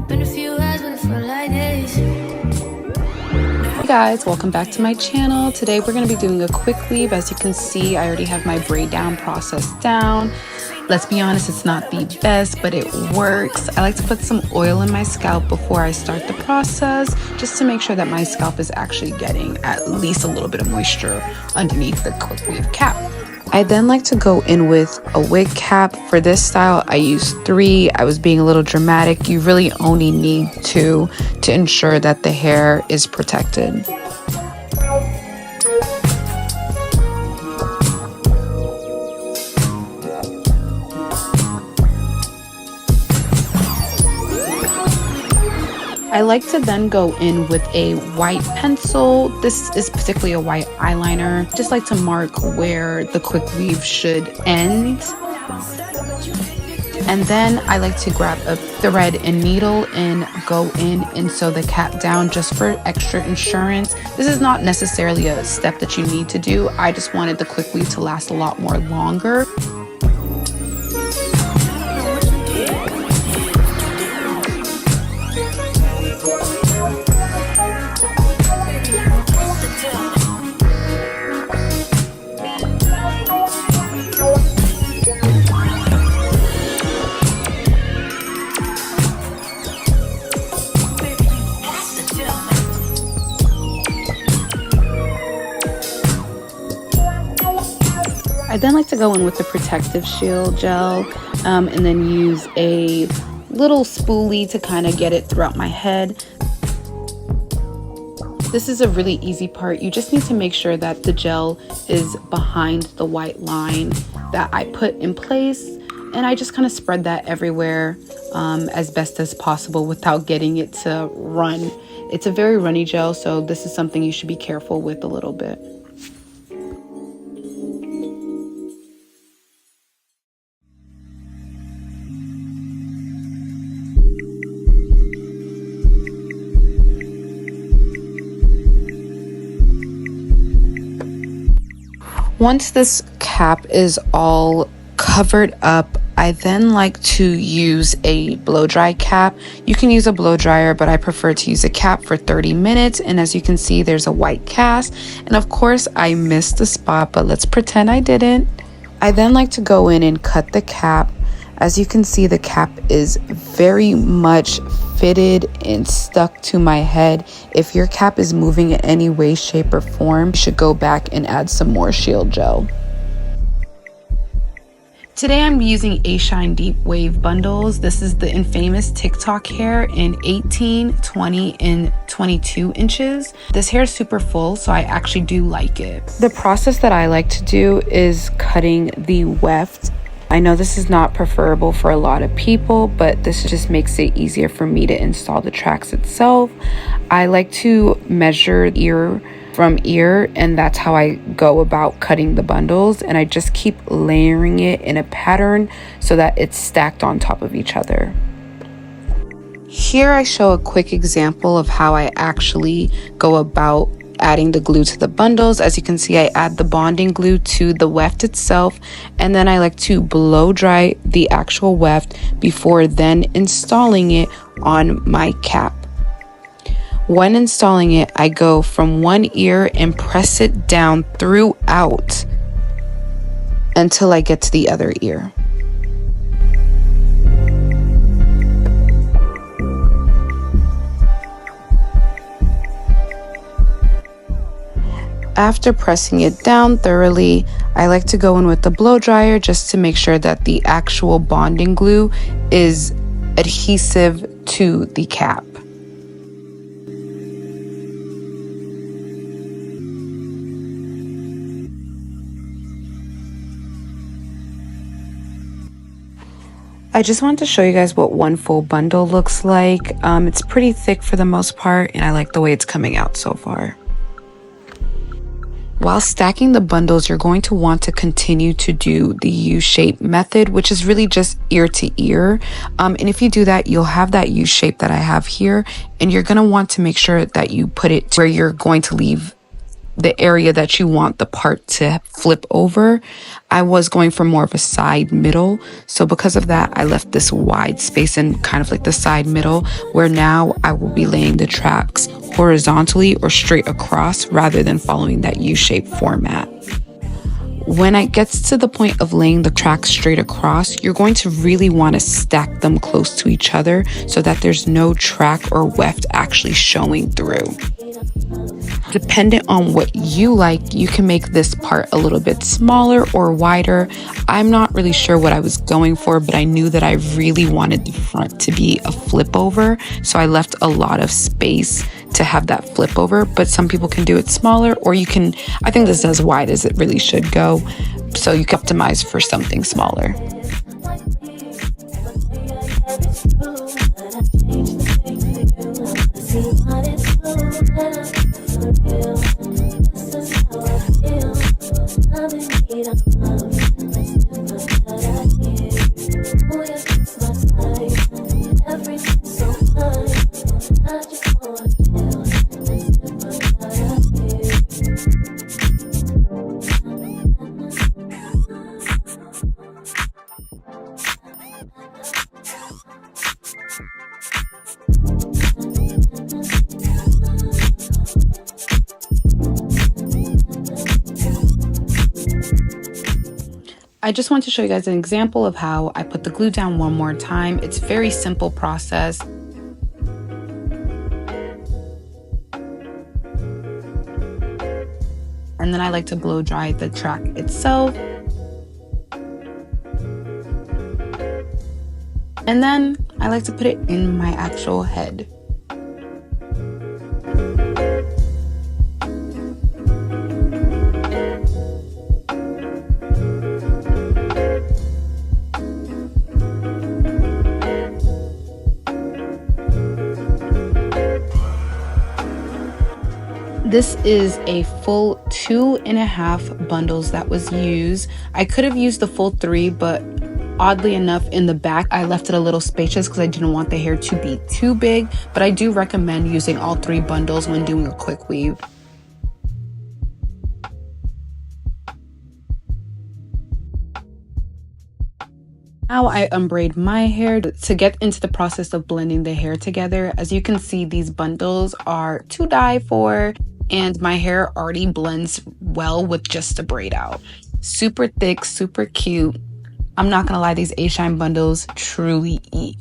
Been a few hours, but it felt like days. Hey guys, welcome back to my channel. Today we're going to be doing a quick weave. As you can see, I already have my braid down process down. Let's be honest, it's not the best, but it works. I like to put some oil in my scalp before I start the process, just to make sure that my scalp is actually getting at least a little bit of moisture underneath the quick weave cap. I then like to go in with a wig cap. For this style, I use 3. I was being a little dramatic. You really only need 2 to ensure that the hair is protected. I like to then go in with a white pencil. This is particularly a white eyeliner. Just like to mark where the quick weave should end. And then I like to grab a thread and needle and go in and sew the cap down just for extra insurance. This is not necessarily a step that you need to do. I just wanted the quick weave to last a lot more longer. I then like to go in with the protective shield gel and then use a little spoolie to kind of get it throughout my head. This is a really easy part. You just need to make sure that the gel is behind the white line that I put in place, and I just kind of spread that everywhere as best as possible without getting it to run. It's a very runny gel, so this is something you should be careful with a little bit. Once this cap is all covered up, I then like to use a blow dry cap. You can use a blow dryer, but I prefer to use a cap for 30 minutes. And as you can see, there's a white cast. And of course, I missed the spot, but let's pretend I didn't. I then like to go in and cut the cap. As you can see, the cap is very much fitted and stuck to my head. If your cap is moving in any way, shape, or form, you should go back and add some more shield gel. Today I'm using Ashine Deep Wave Bundles. This is the infamous TikTok hair in 18, 20, and 22 inches. This hair is super full, so I actually do like it. The process that I like to do is cutting the weft. I know this is not preferable for a lot of people, but this just makes it easier for me to install the tracks itself. I like to measure ear from ear, and that's how I go about cutting the bundles, and I just keep layering it in a pattern so that it's stacked on top of each other. Here I show a quick example of how I actually go about adding the glue to the bundles. As you can see, I add the bonding glue to the weft itself, and then I like to blow dry the actual weft before then installing it on my cap. When installing it, I go from one ear and press it down throughout until I get to the other ear. After pressing it down thoroughly, I like to go in with the blow dryer just to make sure that the actual bonding glue is adhesive to the cap. I just wanted to show you guys what one full bundle looks like. It's pretty thick for the most part, and I like the way it's coming out so far. While stacking the bundles, you're going to want to continue to do the U-shape method, which is really just ear to ear. And if you do that, you'll have that U shape that I have here, and you're going to want to make sure that you put it where you're going to leave the area that you want the part to flip over, I was going for more of a side middle. So because of that, I left this wide space in kind of like the side middle, where now I will be laying the tracks horizontally or straight across rather than following that U-shaped format. When it gets to the point of laying the tracks straight across, you're going to really want to stack them close to each other so that there's no track or weft actually showing through. Dependent on what you like, you can make this part a little bit smaller or wider. I'm not really sure what I was going for, but I knew that I really wanted the front to be a flip over, so I left a lot of space to have that flip over. But some people can do it smaller, or you can, I think this is as wide as it really should go, so you can optimize for something smaller. I just want to show you guys an example of how I put the glue down one more time. It's a very simple process. And then I like to blow dry the track itself. And then I like to put it in my actual head. This is a full 2.5 bundles that was used. I could have used the full 3, but oddly enough, in the back, I left it a little spacious because I didn't want the hair to be too big, but I do recommend using all 3 bundles when doing a quick weave. Now I unbraid my hair to get into the process of blending the hair together. As you can see, these bundles are to die for, and my hair already blends well with just a braid out. Super thick, super cute. I'm not gonna lie, these Ashine bundles truly eat.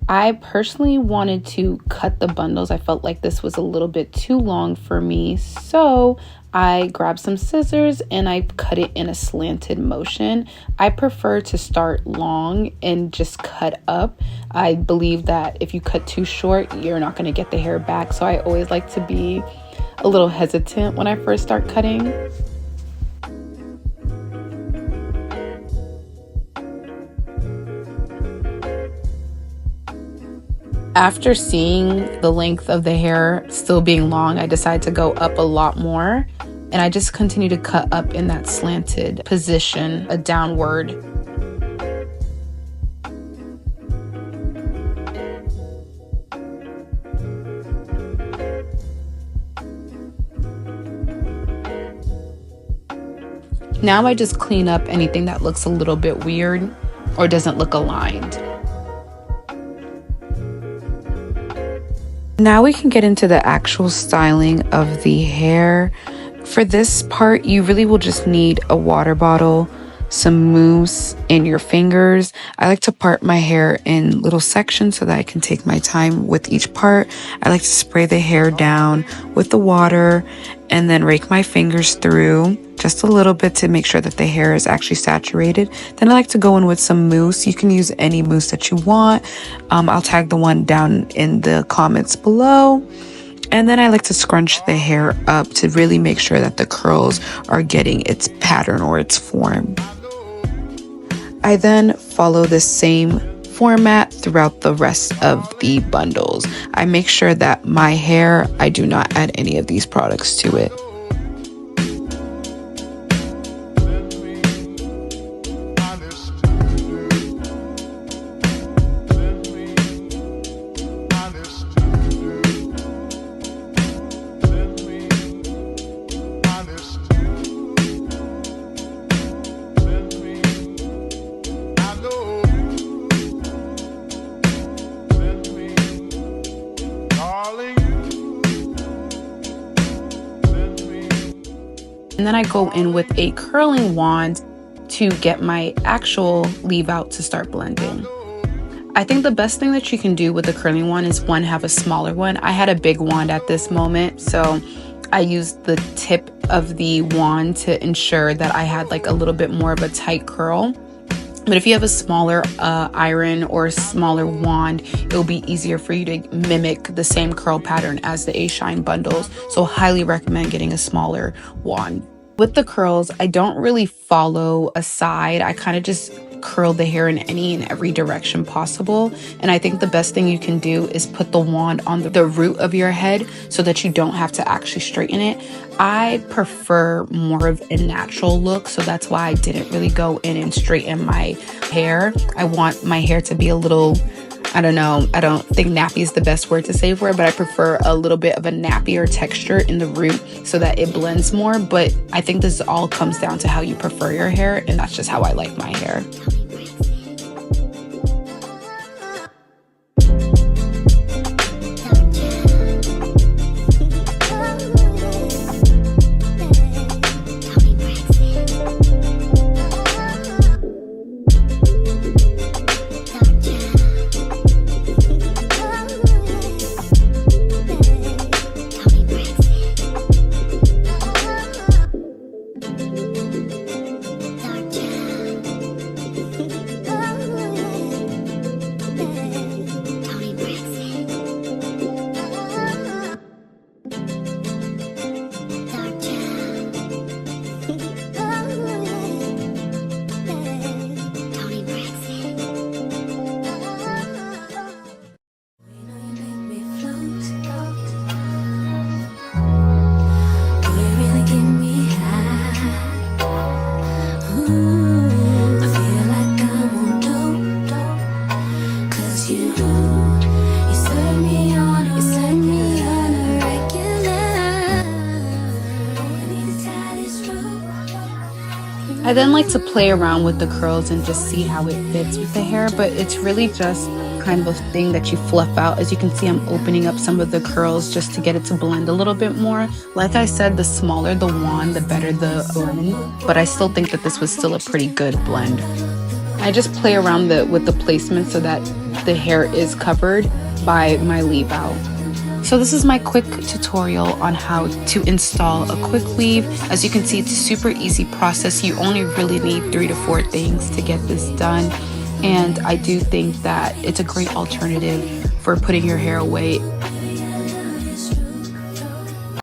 I personally wanted to cut the bundles. I felt like this was a little bit too long for me, so I grabbed some scissors and I cut it in a slanted motion. I prefer to start long and just cut up. I believe that if you cut too short, you're not going to get the hair back, so I always like to be a little hesitant when I first start cutting. After seeing the length of the hair still being long, I decided to go up a lot more, and I just continue to cut up in that slanted position, a downward. Now I just clean up anything that looks a little bit weird or doesn't look aligned. Now we can get into the actual styling of the hair. For this part, you really will just need a water bottle, some mousse, and your fingers. I like to part my hair in little sections so that I can take my time with each part. I like to spray the hair down with the water and then rake my fingers through just a little bit to make sure that the hair is actually saturated. Then I like to go in with some mousse. You can use any mousse that you want. I'll tag the one down in the comments below. And then I like to scrunch the hair up to really make sure that the curls are getting its pattern or its form. I then follow the same format throughout the rest of the bundles. I make sure that my hair, I do not add any of these products to it. And then I go in with a curling wand to get my actual leave out to start blending. I think the best thing that you can do with a curling wand is one, have a smaller one. I had a big wand at this moment, so I used the tip of the wand to ensure that I had like a little bit more of a tight curl. But if you have a smaller iron or smaller wand, it'll be easier for you to mimic the same curl pattern as the Ashine Bundles. So highly recommend getting a smaller wand. With the curls, I don't really follow a side. I kind of just curl the hair in any and every direction possible. And I think the best thing you can do is put the wand on the root of your head so that you don't have to actually straighten it. I prefer more of a natural look, so that's why I didn't really go in and straighten my hair. I want my hair to be a little, I don't know, I don't think nappy is the best word to say for it, but I prefer a little bit of a nappier texture in the root so that it blends more. But I think this all comes down to how you prefer your hair, and that's just how I like my hair. I then like to play around with the curls and just see how it fits with the hair, but it's really just kind of a thing that you fluff out. As you can see, I'm opening up some of the curls just to get it to blend a little bit more. Like I said, the smaller the wand, the better the blend, but I still think that this was still a pretty good blend. I just play around with the placement so that the hair is covered by my leave out. So this is my quick tutorial on how to install a quick weave. As you can see, it's a super easy process. You only really need 3 to 4 things to get this done. And I do think that it's a great alternative for putting your hair away